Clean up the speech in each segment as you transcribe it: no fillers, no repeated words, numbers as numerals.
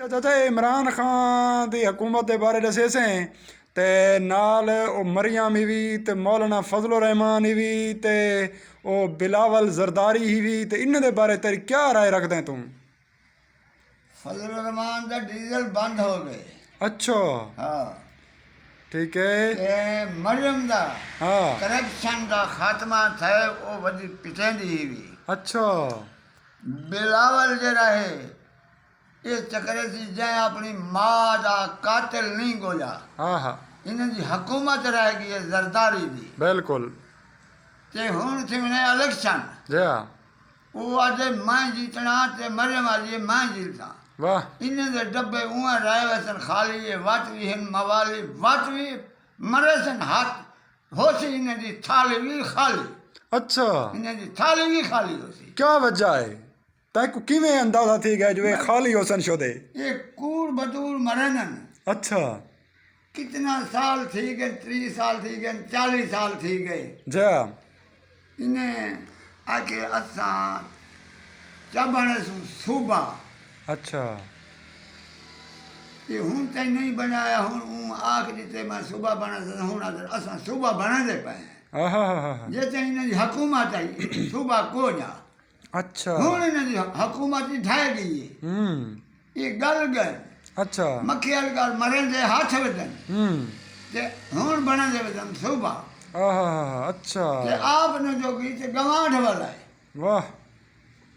चाचा इमरान खान की हुकूमत के बारे दसे से ते नाल ओ मरियम ही भी ते मौलाना फजलुर रहमान ही भी ते ओ बिलावल जरदारी ही भी ते इन्हां दे बारे तेरी क्या राय रखदा है तू? फजलुर रहमान का डीजल बंद हो गए। अच्छा हाँ ठीक है। ते मरियम का हाँ करप्शन का खात्मा थे वो वधी पिटेंदी ही भी। अच्छा बिलावल जरा है ये चक्कर सी जै अपनी माँ का कातिल नहीं गोजा हाँ हाँ इन्हें दी हुकूमत रहेगी ये जरदारी दी बिल्कुल ते हुन थी मैंने इलेक्शन जया वो आज मैं जीतना ते मरियम आज ये मैं जीता वाह इन्हें दे डब्बे उहाँ रहे वसन खाली ये वाटवी हिन मवाली वाटवी मरे सन हाथ होसी इन्हें दी थाली भी खाली अच्छा इन्हें दी थाली भी खाली होसी। क्या वजह है तैको किवें अंदाजा थी गया जो ये खाली होसन शोदे? ये कूड़ बतूर मरनन अच्छा कितना साल थी गए 30 साल थी गए 40 साल थी गए जया इन्हें आके असा चबण सूबा अच्छा ये हूं ते नहीं बनाया हूं आख जीते मैं सूबा बना हूं असा सूबा बना दे पाए हाँ जैसे इन्हें हुकूमत आई सूबा को जा अच्छा हूं इन्हें हुकूमत ढाई गई ये गल गए अच्छा मक्खियल गल मरन दे हाथ वजन ते हूं बना दे वजन सूबा अच्छा ते आपने जो की ते गवाठ वाला है वाह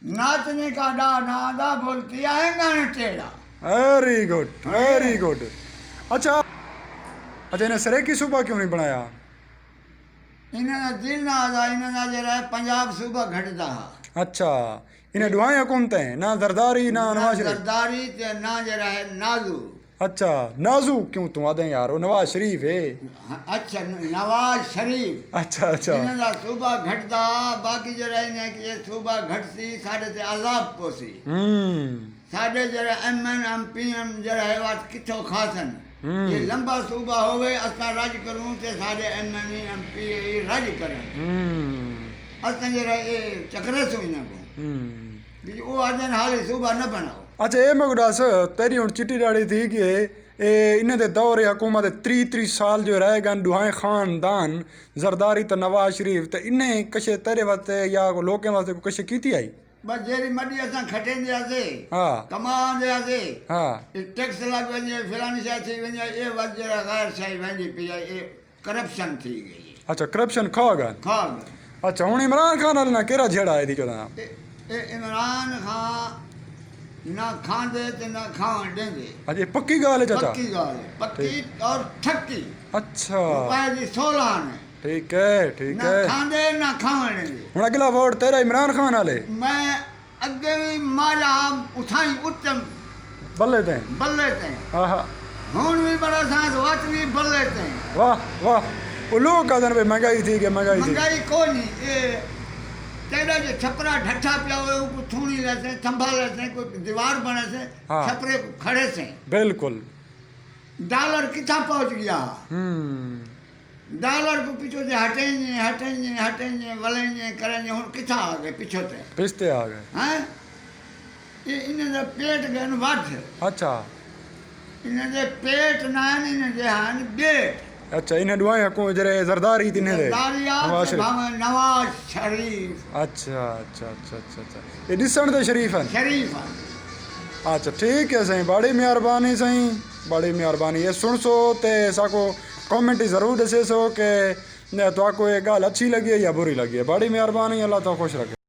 नाचने का नादा बोलती आएगा न टेढ़ा। वेरी गुड अच्छा अच्छा इन्हें सरेकी सूबा क्यों नहीं बनाया? इन्हें दिल ना आदा इन्हें जरा पंजाब सूबा घटता है। अच्छा इन्हें दुआएं हुकूमतें ना जरदारी ना नवाज शरीफ जरदारी ते ना जरा है नाजू। अच्छा नाजू क्यों तुम आदे यार वो नवाज शरीफ है। अच्छा नवाज शरीफ अच्छा अच्छा इन्हें दा सूबा घटता बाकी जरा इन्हें कि ये सूबा घटसी साढ़े ते आजाब पोसी साढ़े जरा एमएन एमपीएम जरा है वाट किथों खासन ये लंबा सूबा होवे असा राज करूं ते साढ़े एमएन एमपी राज करन असा जरा ये चक्रे सो इन्हें को वो आदन हाले सूबा न बनाओ। अच्छा ये मैं दस तेरी हुन चिट्टी दाड़ी थी कि इन्हें दे दौरे हुकूमत 30 साल जो रह गए दुआएं खानदान जरदारी तो नवाज शरीफ तो इन्हें कशे तेरे वास्ते या लोकें वास्ते कशे कीती आई? बस जेरी मडी असा खटेंदे आसे हाँ कमांदे आसे हाँ टैक्स लग वने फलानी शाय थी वने ये वजरा गैर शाय वने पिया ये करप्शन थी गई। अच्छा करप्शन खा गए अच्छा हुन इमरान खान नाल ना केरा झेड़ा है दी चोदा ए इमरान खान ना खांदे ते ना खावन देंदे। अच्छा पक्की गाल है चाचा? पक्की गाल है पक्की और ठक्की। अच्छा उपाय दी 16 ने ठीक है ना खांदे ना खावन देंदे। हुन अगला वोट तेरा इमरान खान वाले मैं अगे भी मारा उठाई उत्तम बल्ले ते हाँ हुन भी बड़ा सांस वाच भी बल्ले ते वाह वाह वो लोग कहते हैं महंगाई थी कि महंगाई कोनी ए तेरा जो छपरा ढट्ठा पिया हुए ऊपर थूणी रहते संभाल रहते कोई दीवार बने से छपरे खड़े से बिल्कुल डॉलर कितना पहुंच गया डॉलर को पीछे से हटेंगे वलेंगे करेंगे हुन कितना आ गए पीछे से पिछते आ गए हैं ये इन्हें पेट गए वाट अच्छा इन्हें पेट ना इन्हें जे हान बेट अच्छा इन्हें दुआएं को जरे जरदारी तिन्हें दे नवाज शरीफ अच्छा अच्छा अच्छा अच्छा अच्छा ये दिसण दे शरीफ अच्छा ठीक है सही बड़ी मेहरबानी सही बड़ी मेहरबानी ये सुन सो ते साको कमेंट जरूर दसे सो के तो आपको ये गाल अच्छी लगी है या बुरी लगी है। बड़ी मेहरबानी अल्लाह तो खुश रखे।